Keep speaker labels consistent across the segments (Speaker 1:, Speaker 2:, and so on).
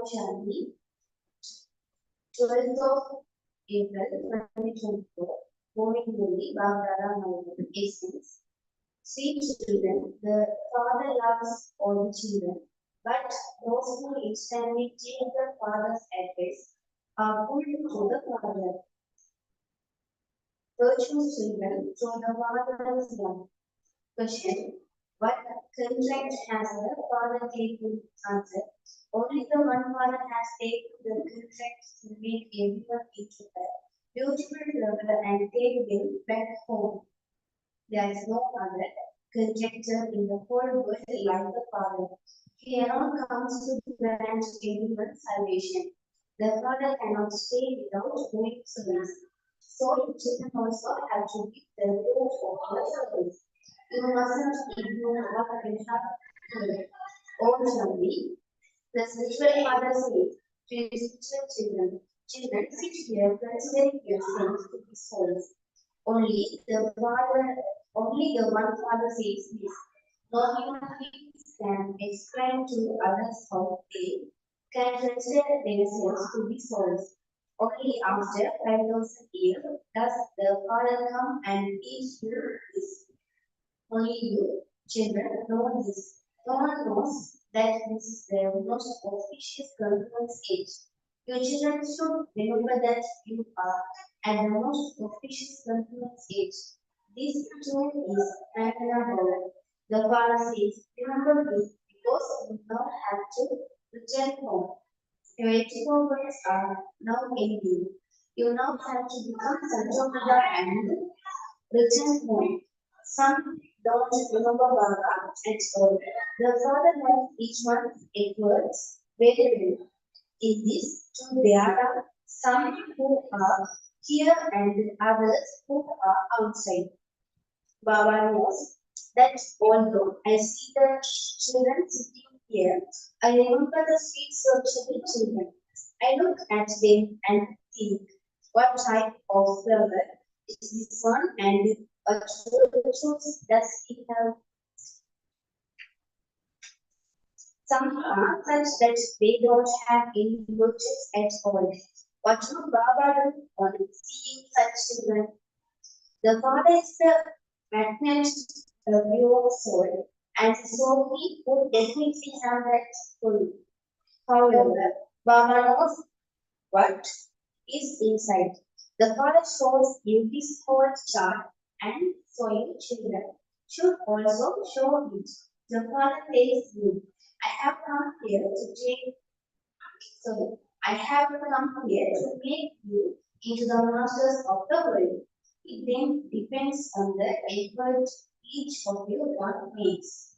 Speaker 1: Shanti, 12th of April 2024, morning Murli, Batticaloa, essence. Sweet children, the Father loves all the children, but those who instantly change the Father's address are pulled to the Father. Virtuous children show the Father's love. Question: what contract has the Father taken? Answer: only the one Father has taken the contract to make everyone into a beautiful lover and take them back home. There is no other contractor in the whole world like the Father. He alone comes to grant everyone's salvation. The Father cannot stay without doing service. So children also have to give the fruit of the service. You mustn't ignore what you have heard. Only the spiritual father says to his spiritual children, children, sit here, considering yourselves to be souls. Only the one father says this. No human beings can explain to others how they can consider themselves to be souls. Only after 5,000 years does the Father come and teach you this. Only you, children, know this. No one knows that this is the most auspicious conference age. Your children should remember that you are at the most auspicious conference age. This too is Batticaloa. The father says, remember this because you now have to return home. Your 84 words are now ending. You now have to become Sanjogada and return home. Some don't remember Baba at all. The father knows each one's efforts very well. In this, too, there are some who are here and others who are outside. Baba knows that although I see the children sitting here, I remember the sweet social children. I look at them and think, what type of flower is this one and what choice does he have? Some are such that they don't have any virtues at all. What would Baba do on seeing such children? The father is the magnet pure soul, and so he would definitely have that full. However, Baba knows what is inside. The father shows you his whole chart, and so you children should also show it. The father tells you, I have come here to make you into the masters of the world. It then depends on the effort each of you one makes.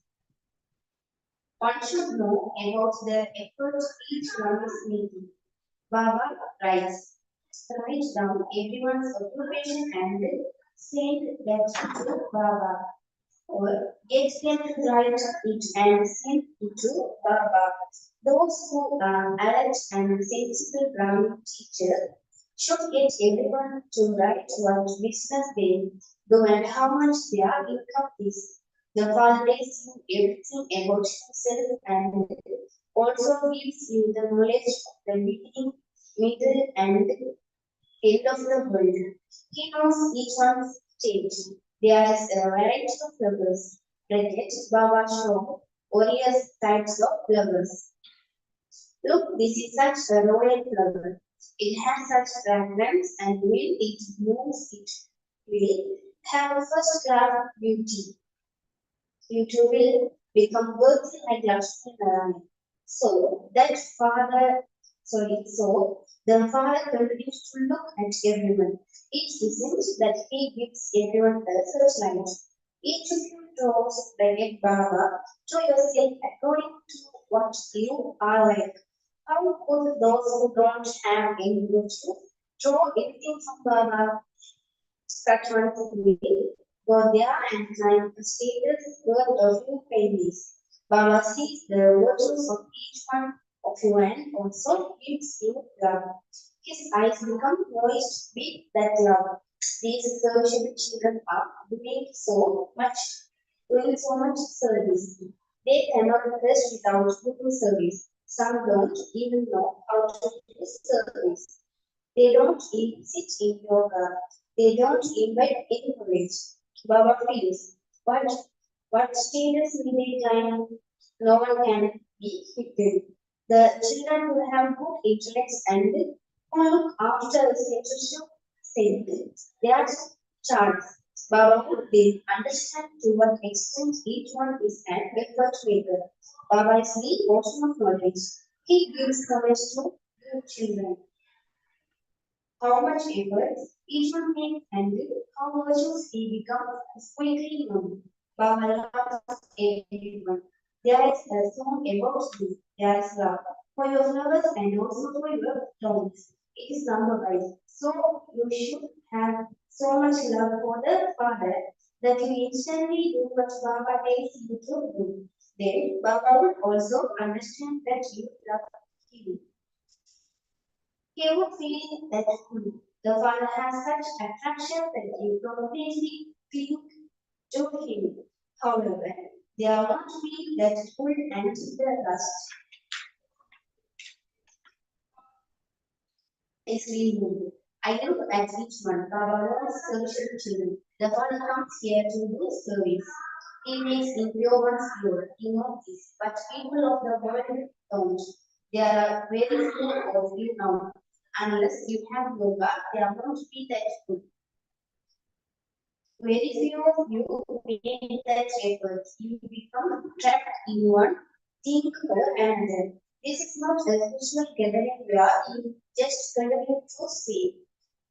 Speaker 1: One should know about the effort each one is making. Baba writes, write down everyone's occupation and send that to Baba. Or get them to write it and send it to Baba. Those who are alert and sensible ground teachers should get everyone to write what business they do and how much their income is. The Father tells you everything about Himself and also gives you the knowledge of the beginning, middle, and end of the world. He knows each one's stage. There is a variety of flowers, cricket, baba show, various types of flowers. Look, this is such a royal flower. It has such fragrance, and when it blooms, it will have a first class beauty. You too will become worthy like Lakshmi Narayana. So the father continues to look at everyone. It isn't that he gives everyone a searchlight. Each of you draws like Baba to yourself according to what you are like. How could those who don't have any virtue draw anything from Baba? Such one could be go there and climb the status worth of your families. Baba sees the virtues of each one of you and also gives you love. His eyes become moist with that love. These social children are doing so much service. They cannot rest without doing service. Some don't even know how to do service. They don't even sit in yoga. They don't invite encourage. Baba feels. But what status will they climb? No one can be hidden. The children who have good intellects and who look after the censorship sentence. They are charged. Baba would then understand to what extent each one is an effort maker. Baba is the ocean of knowledge. He gives courage to good children. How much effort each one makes and how virtuous he becomes is quickly known. Baba loves everyone. There is a song about this. There is love for your flowers and also for your flowers. It is summarized. So you should have so much love for the Father that you instantly do what Baba tells you to do. Then Baba would also understand that you love him. He would feel that the Father has such attraction that you completely cling to him. However, there won't be that pull and the lust is removed. I look at each one, Baba's social children. The Father comes here to do service. He makes impure ones pure. He knows this, but people of the world don't. There are very few of you now. Unless you have yoga, there won't be that good. Very few of you make that effort. You become trapped in one thing or another. This is not a special gathering where you just continue to say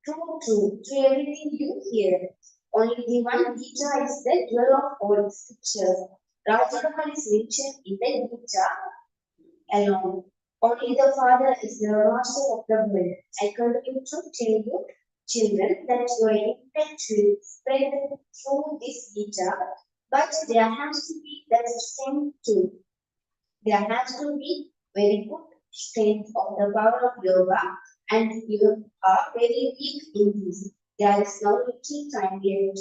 Speaker 1: true to everything you hear. Only the one Gita is the jewel of all scriptures. Rajaraman is mentioned in the Gita alone. Only the Father is the master of the world. I continue to tell you, children, that your intent will spread through this Gita, but there has to be that strength too. There has to be very good strength of the power of yoga, and you are very weak in this. There is no little time left.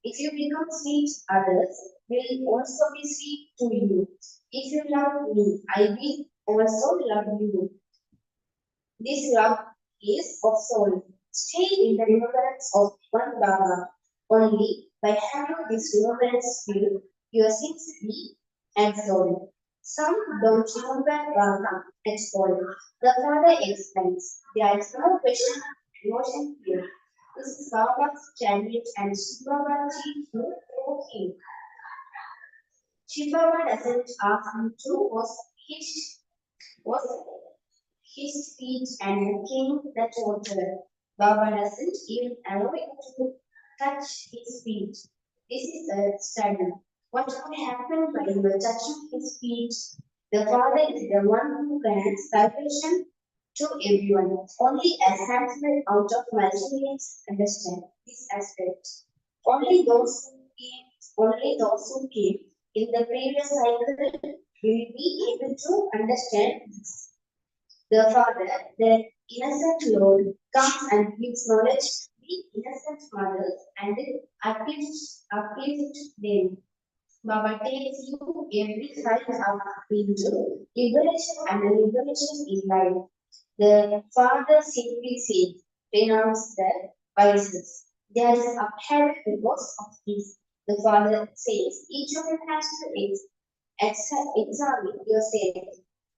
Speaker 1: If you become sweet, others will also be sweet to you. If you love me, I will also love you. This love is of soul. Stay in the remembrance of one Baba. Only by having this remembrance will your sins be absolved. Some don't remember Baba at all. The Father explains, there is no question of emotion here. This is Baba's chariot and Shiva Baba teaches you through him. Shiva Baba doesn't ask him to was his feet and king that water. Baba doesn't even allow him to touch his feet. This is a study. What would happen by you touching his feet? The Father is the one who grants salvation to everyone. Only a handful out of multitudes understand this aspect. Only those who came in the previous cycle will be able to understand this. The Father, the innocent Lord, comes and gives knowledge to the innocent mothers and uplifts them. Baba takes you every side up into liberation, and the liberation is life. The Father simply says, renounce the vices. There is upheld because of this. The Father says, each of you has to examine yourself.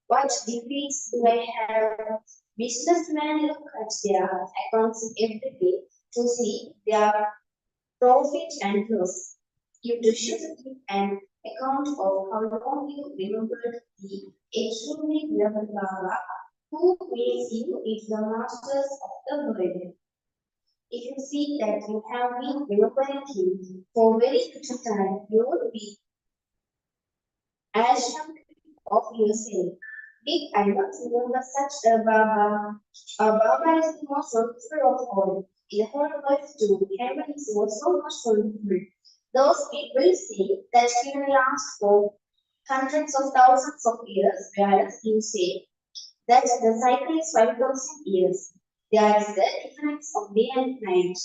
Speaker 1: What defeats do I have? Businessmen look at their accounts every day to see their profit and loss. You should keep an account of how long you remembered the extremely beloved Baba who makes you is the masters of the world. If you see that you have been remembering him for very little time, you will be ashamed of yourself. Did I not remember such a Baba? A Baba is the most wonderful of all. In the whole world too, heaven is also much wonderful. Those people say that he will last for hundreds of thousands of years, whereas you say that the cycle is 5,000 years. There is the difference of day and night.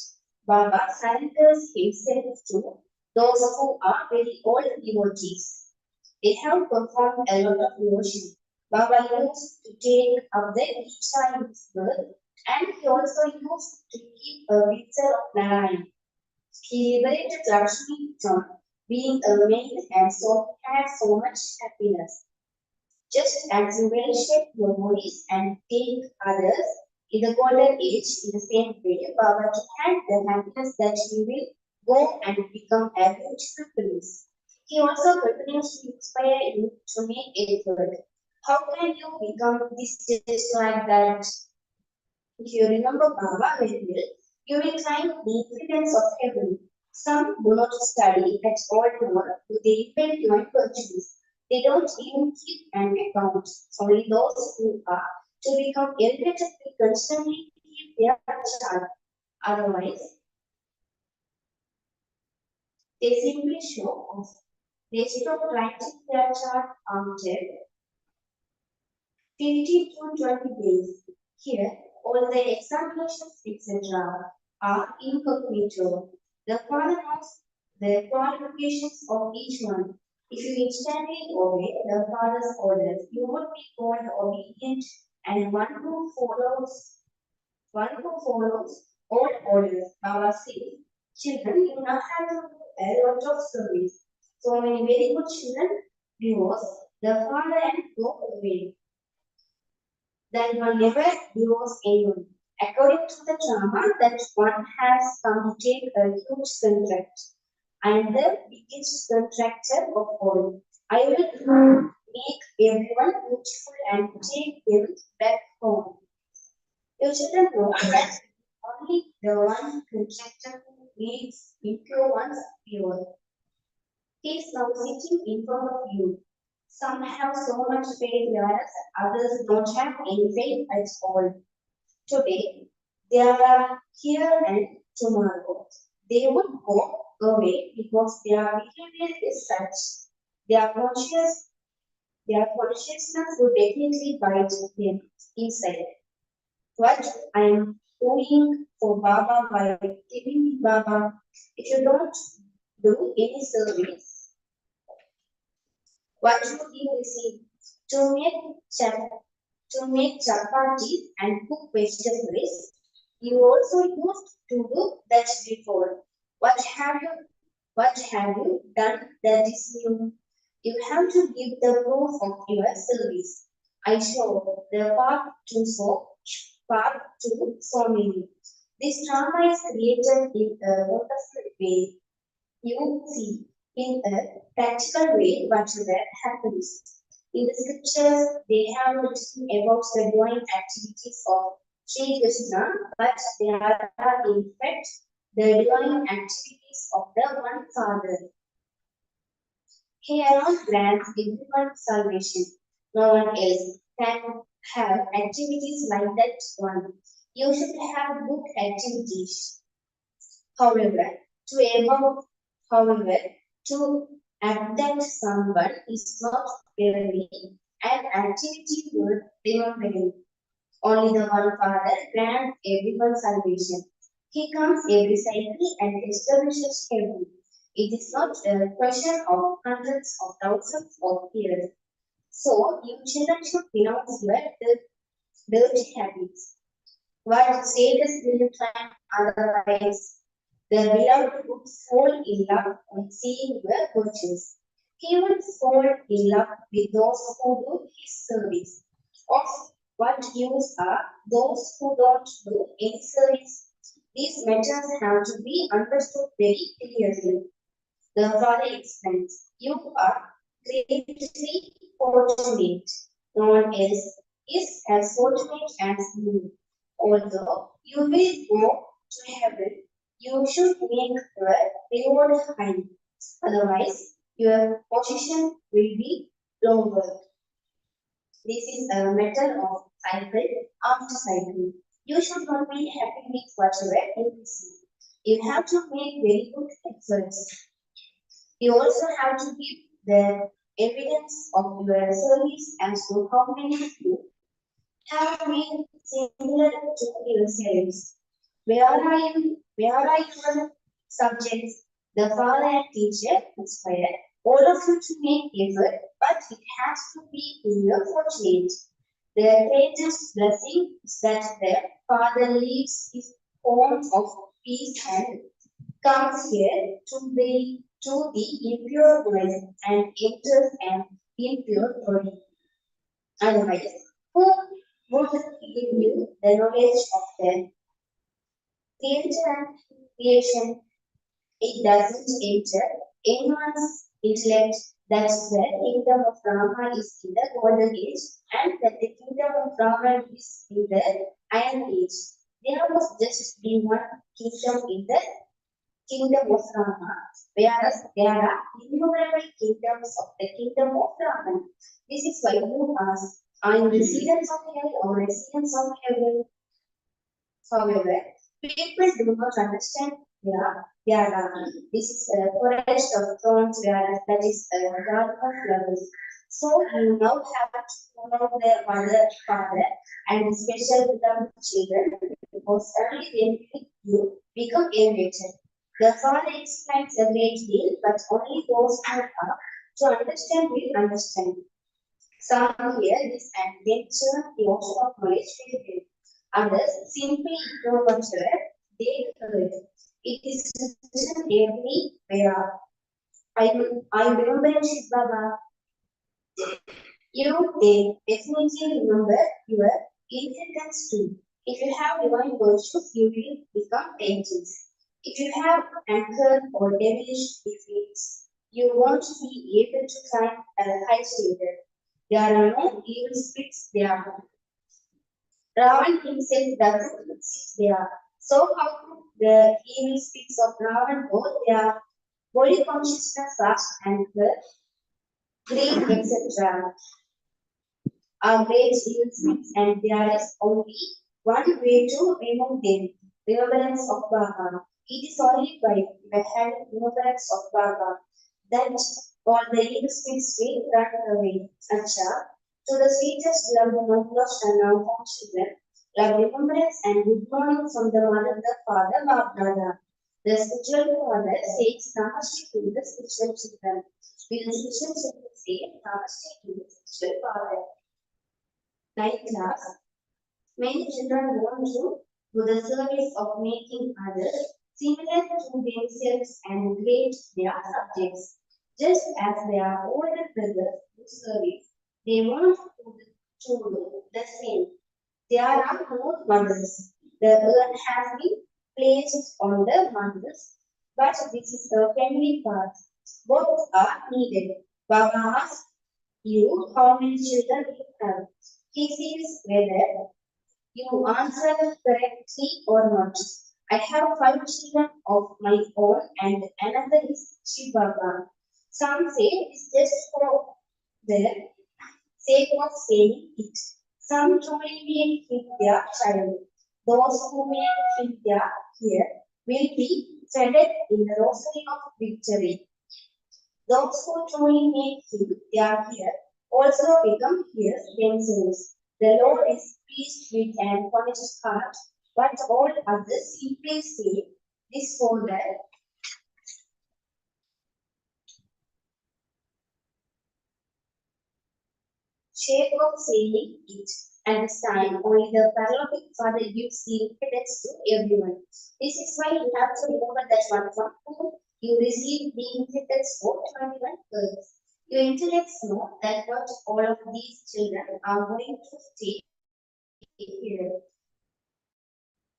Speaker 1: Baba surrenders himself to those who are very old devotees. They have performed a lot of devotion. Baba used to take up the Diksha in his birth, and he also used to keep a picture of Narayan. He liberated Lakshmi from being a maid, and so he had so much happiness. Just as you will shape your bodies and take others in the golden age in the same way, Baba had the happiness that he will go and become a beautiful prince. He also continues to inspire you to make effort. How can you become this just like that? If you remember Baba very well, you will climb the ingredients of heaven. Some do not study at all nor do they invent divine virtues. They don't even keep an account. Only those who are to become elevated will constantly keep their chart. Otherwise, they simply show off. They stop writing their chart after 15 to 20 days. Here, all the examinations, etc., are incognito. The father knows the qualifications of each one. If you instantly obey the father's orders, you would be called obedient, and one who follows all orders. Baba says, children, you now have to do a lot of service. So many very good children divorce the father and go away. Then will never divorce anyone. According to the drama, that one has come to take a huge contract. I am the biggest contractor of all. I will make everyone beautiful and take them back home. You shouldn't know that only the one contractor who makes impure ones pure. He is now sitting in front of you. Some have so much faith, whereas others don't have any faith at all. Today, they are here and tomorrow. They would go away because their behavior is such. Their conscious, their consciousness would definitely bite them inside. What I am doing for Baba by giving Baba, if you don't do any service, what would you receive? To make to make chapatis and cook vegetables. You also used to do that before. What have you done that is new? You have to give the proof of your service. I show the path to so many. This drama is created in a wonderful way. You see in a practical way what that happens. In the scriptures, they have written about the divine activities of Sri Krishna, but they are in fact the divine activities of the One Father. He alone grants everyone salvation. No one else can have activities like that one. You should have good activities. However, to above, however, to abduct someone is not really an activity worth remembering. Only the one Father grants everyone salvation. He comes every cycle and establishes heaven. It is not a question of hundreds of thousands of years. So, you children should renounce your dirty habits. What Satan will find otherwise, the beloved would fall in love on seeing your virtues. He would fall in love with those who do his service. Of what use are those who don't do any service? These matters have to be understood very clearly. The father explains, you are greatly fortunate. No one else is as fortunate as you. Although you will go to heaven, you should make your reward high. Otherwise, your position will be lower. This is a matter of cycle after cycle. You should not be happy with whatever you receive. You have to make very good efforts. You also have to give the evidence of your service as to how many of you have been similar to yourselves. Where are your subjects? The father and teacher inspire all of you to make effort, but it has to be in your fortunate. The greatest blessing is that the father leaves his home of peace and comes here to the impure voice and enters an impure body. Otherwise, who would give you the knowledge of the creator and creation? It doesn't enter anyone's intellect that the kingdom of Rama is in the golden age and that the kingdom of Rama is in the iron age. There was just been one kingdom in the kingdom of Rama, whereas there are innumerable kingdoms of the kingdom of Rama. This is why you ask, are you residents of hell or residents of heaven? However, people do not understand their Rama. This is a forest of thorns, whereas that is a garden of flowers. So you now have to follow their mother, father, and special beloved children, because only then will you become elevated. The father explains a great deal, but only those who are to understand will understand. Some hear this and venture the ocean of knowledge will be. Others simply ignore whatever they heard. It is written everywhere. I remember Baba. You definitely remember your inheritance too. If you have divine virtues, you will become angels. If you have anger or devilish defeats, you won't be able to climb a high stair. There are no evil spirits there. Ravan himself doesn't exist there. So how could the evil spirits of Ravan go there? Body consciousness, lust, anger, greed, etc. are great evil spirits, and there is only one way to remove them: remembrance of Baba. It is only by having remembrance of Baba that all the evil spirits will run away. Acha, to the sweetest love among lost and now found children, love, remembrance, and good morning from the mother, the father, Baba. The spiritual father says Namaste to the spiritual children. Will the spiritual children say Namaste to the spiritual father? Ninth class. Many children want to do the service of making others similar to themselves and great their subjects. Just as their older brothers do service, they want to do the same. There are no mothers. The earth has been placed on the mothers, but this is a family part. Both are needed. Baba asks you how many children you have. He sees whether you answer correctly or not. I have 5 children of my own and another is Shivaba. Some say it's just for the sake of saying it. Some truly mean with their child. Those who may think they are here will be threaded in the rosary of victory. Those who truly make him they are here also become here themselves. The Lord is pleased with an honest heart, but all others simply say this for that shape of saying it. At this time, only the parallel father gives the inheritance to everyone. This is why you have to remember that one from whom you receive the inheritance for 21 years. Your intellects know that not all of these children are going to stay here.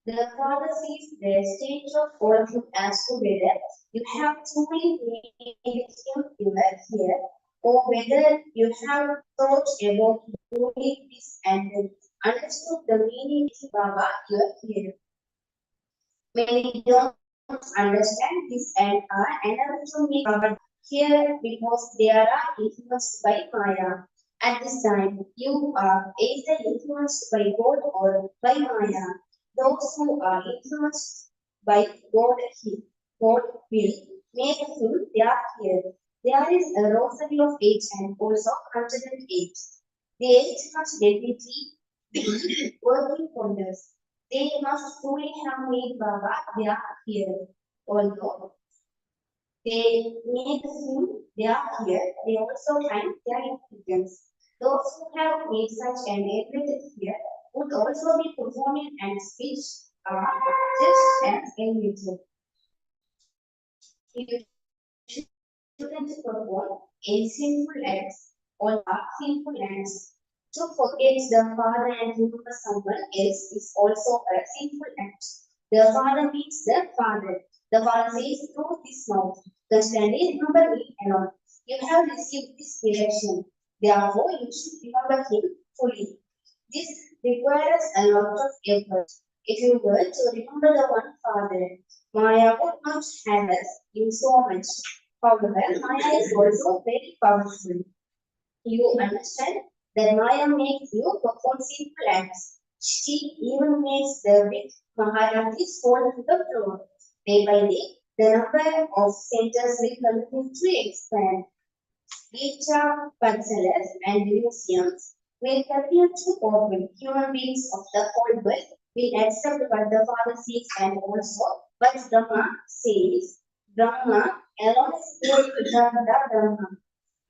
Speaker 1: The father sees the stage of all of you as together. You have truly made him your here, or whether you have thought about doing this and understood the meaning of Baba, you are here. Many don't understand this and are unable to make Baba here because they are influenced by Maya. At this time, you are either influenced by God or by Maya. Those who are influenced by God, God will make him their here. There is a rosary of age and also 108. The age must definitely be working wonders. They must truly have made Baba their here. Although they made him their here, they also find their intelligence. Those who have made such an ability here would also be performing and speech are just as individual. You shouldn't perform a sinful acts or sinful acts. To forget the Father and remember someone else is also a sinful act. The Father means the Father. The Father says through his mouth, the standing remember me alone. You have received this direction. Therefore, you should remember him fully. This requires a lot of effort. If you were to remember the one Father, Maya would not have us in so much. However, Maya is also very powerful. You understand that Maya makes you perform simple acts. She even makes the big Maharatis fall to the floor. Day by day, the number of centers will continue to expand. Each pathsalas and museums will continue to open. Human beings of the whole world will accept what the Father says and also what Brahma says. Brahma alone is called Brahma.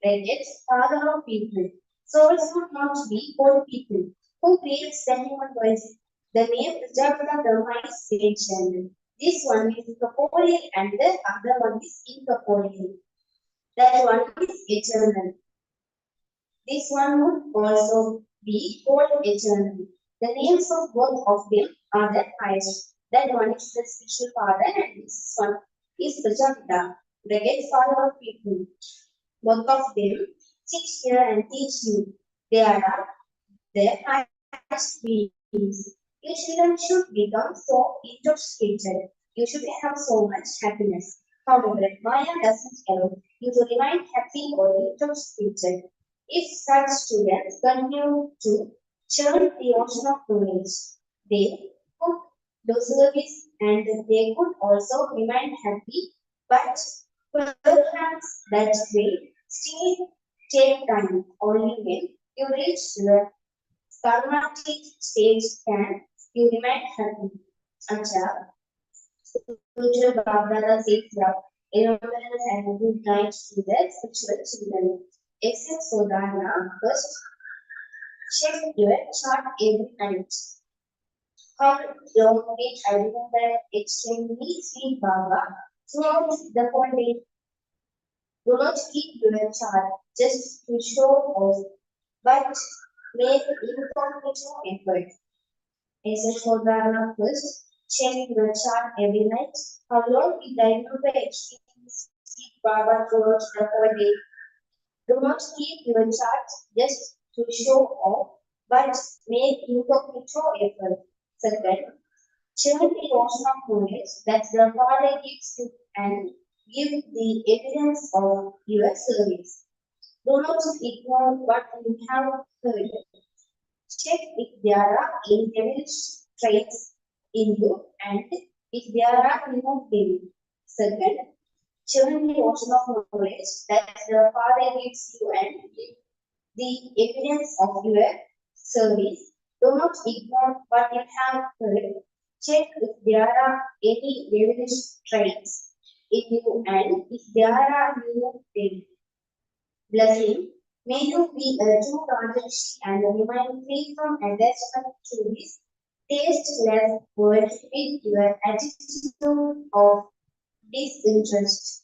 Speaker 1: Brackets, father of people. Souls would not be called people. Who creates the human voice? The name Jagda Brahma is mentioned. This one is corporeal and the other one is incorporeal. That one is eternal. This one would also be called eternal. The names of both of them are the highest. That one is the spiritual father and this one is the Jagda, bracket father of people. Both of them teach here and teach you. They are the highest beings. Your children should become so intoxicated. You should have so much happiness. However, Maya doesn't allow you to remain happy or intoxicated. If such students continue to churn the ocean of knowledge, they could do service and they could also remain happy, but perhaps that will still take time. Only when you reach the karmatic stage can you remain happy. Acha, spiritual Baba says that remembrance and good night to the spiritual children. Except Sodana, first check your chart every night. How long did I remember extremely sweet Baba throughout the whole day? Do not keep your chart just to show off, but make incognito effort. Except for the first, check your chart every night. How long did I remember extremely sweet Baba throughout the whole day? Do not keep your chart just to show off, but make incognito effort. Second, share the ocean of knowledge that the Father gives you and give the evidence of your service. Do not ignore what you have heard. Check if there are any devilish traits in you and if there are removed them. Second, churn the ocean of knowledge that the Father gives you and give the evidence of your service. Do not ignore what you have heard. Check if there are any devilish traits in you and if there are removed them. Blessing. May you be a true Rajarshi and remain free from attachment to this tasteless world with your attitude of disinterest.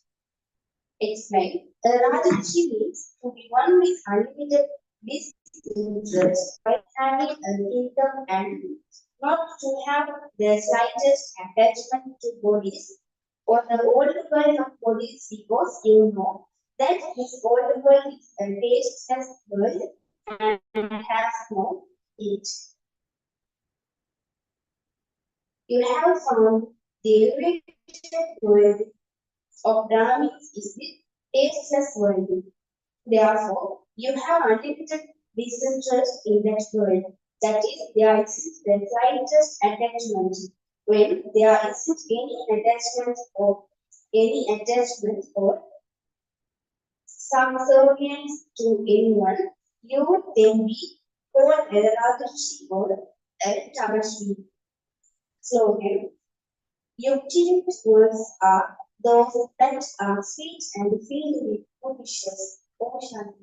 Speaker 1: Explain. A Rajarshi means to be one with unlimited disinterest by having a kingdom and not to have the slightest attachment to bodies or the old world of bodies because you know that this old world is a tasteless world and has no it. You have found the elevated world of Brahmins is the tasteless world. Therefore, you have unlimited disinterest in that world. That is, there exists the slightest attachment. When there exists any attachment or subservience to anyone, you would then be called a Radhashi or a Tamashi. Slogan. Euclid's words are those that are sweet and filled with delicious ocean.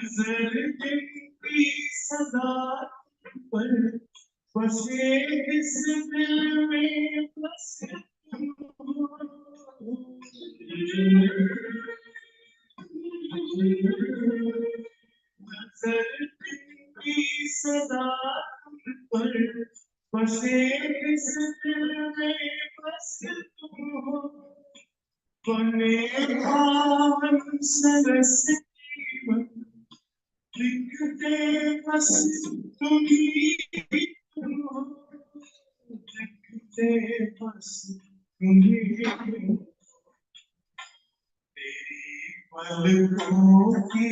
Speaker 2: नजर तेरी सदा पर बसे इस दिल में बस नजर तेरी सदा पर बसे इस दिल में बस बने पावन सरस जीवन लिखते बस तुम्ही लिखते बस तुम्ही तेरी पलकों की